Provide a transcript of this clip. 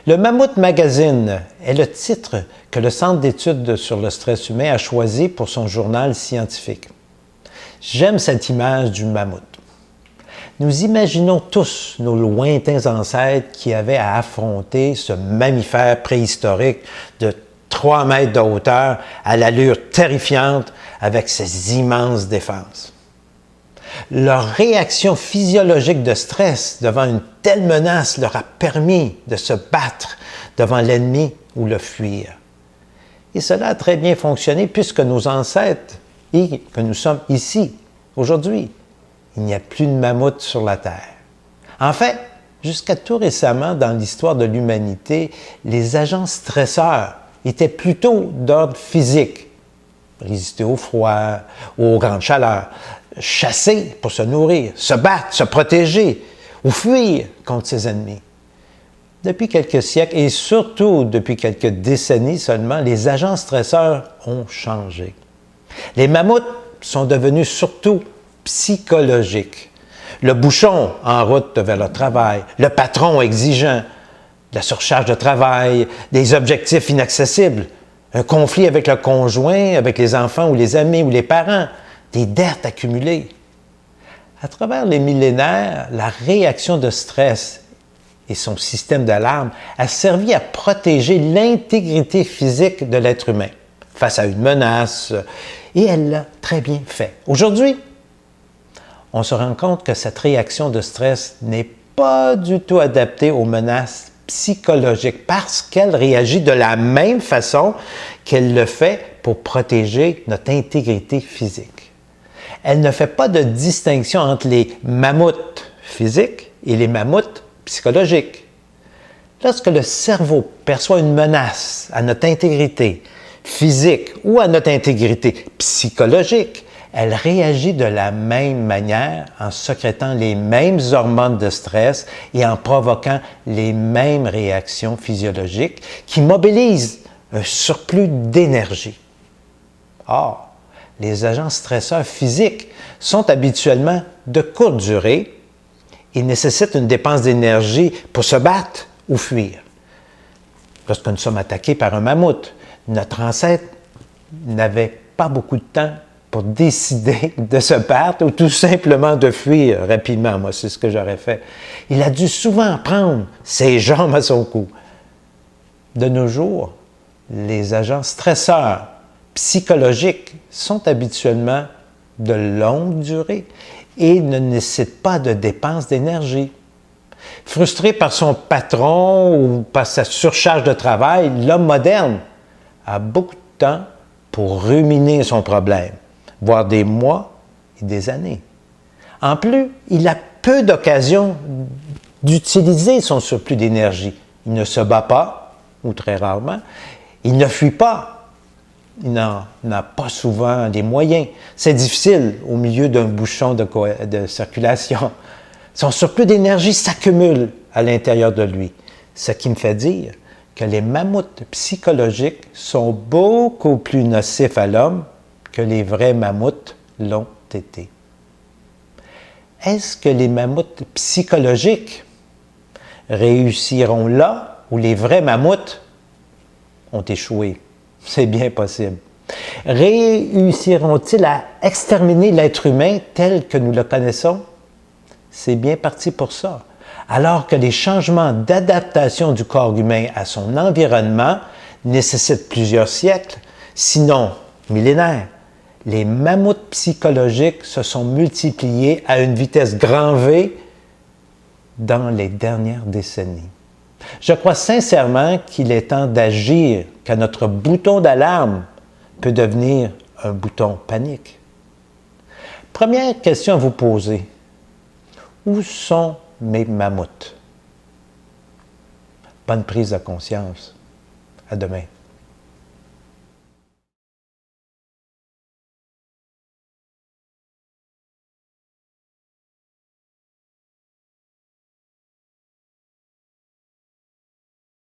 Le Mammouth Magazine est le titre que le Centre d'études sur le stress humain a choisi pour son journal scientifique. J'aime cette image du mammouth. Nous imaginons tous nos lointains ancêtres qui avaient à affronter ce mammifère préhistorique de 3 mètres de hauteur à l'allure terrifiante avec ses immenses défenses. Leur réaction physiologique de stress devant une telle menace leur a permis de se battre devant l'ennemi ou le fuir. Et cela a très bien fonctionné puisque nos ancêtres et que nous sommes ici, aujourd'hui, il n'y a plus de mammouth sur la Terre. En fait, jusqu'à tout récemment dans l'histoire de l'humanité, les agents stresseurs étaient plutôt d'ordre physique. Résister au froid, aux grandes chaleurs, chasser pour se nourrir, se battre, se protéger ou fuir contre ses ennemis. Depuis quelques siècles et surtout depuis quelques décennies seulement, les agents stresseurs ont changé. Les mammouths sont devenus surtout psychologiques. Le bouchon en route vers le travail, le patron exigeant, la surcharge de travail, des objectifs inaccessibles, un conflit avec le conjoint, avec les enfants ou les amis ou les parents, des dettes accumulées. À travers les millénaires, la réaction de stress et son système d'alarme a servi à protéger l'intégrité physique de l'être humain face à une menace, et elle l'a très bien fait. Aujourd'hui, on se rend compte que cette réaction de stress n'est pas du tout adaptée aux menaces psychologiques parce qu'elle réagit de la même façon qu'elle le fait pour protéger notre intégrité physique. Elle ne fait pas de distinction entre les mammouths physiques et les mammouths psychologiques. Lorsque le cerveau perçoit une menace à notre intégrité physique ou à notre intégrité psychologique, elle réagit de la même manière en sécrétant les mêmes hormones de stress et en provoquant les mêmes réactions physiologiques qui mobilisent un surplus d'énergie. Or, les agents stresseurs physiques sont habituellement de courte durée et nécessitent une dépense d'énergie pour se battre ou fuir. Lorsque nous sommes attaqués par un mammouth, notre ancêtre n'avait pas beaucoup de temps pour décider de se battre ou tout simplement de fuir rapidement. Moi, c'est ce que j'aurais fait. Il a dû souvent prendre ses jambes à son cou. De nos jours, les agents stresseurs psychologiques sont habituellement de longue durée et ne nécessitent pas de dépenses d'énergie. Frustré par son patron ou par sa surcharge de travail, l'homme moderne a beaucoup de temps pour ruminer son problème, voire des mois et des années. En plus, il a peu d'occasions d'utiliser son surplus d'énergie. Il ne se bat pas, ou très rarement. Il ne fuit pas. Il n'a pas souvent les moyens. C'est difficile au milieu d'un bouchon de circulation. Son surplus d'énergie s'accumule à l'intérieur de lui, ce qui me fait dire que les mammouths psychologiques sont beaucoup plus nocifs à l'homme que les vrais mammouths l'ont été. Est-ce que les mammouths psychologiques réussiront là où les vrais mammouths ont échoué? C'est bien possible. Réussiront-ils à exterminer l'être humain tel que nous le connaissons? C'est bien parti pour ça. Alors que les changements d'adaptation du corps humain à son environnement nécessitent plusieurs siècles, sinon millénaires, les mammouths psychologiques se sont multipliés à une vitesse grand V dans les dernières décennies. Je crois sincèrement qu'il est temps d'agir, car notre bouton d'alarme peut devenir un bouton panique. Première question à vous poser. Où sont mes mammouths? Bonne prise de conscience. À demain.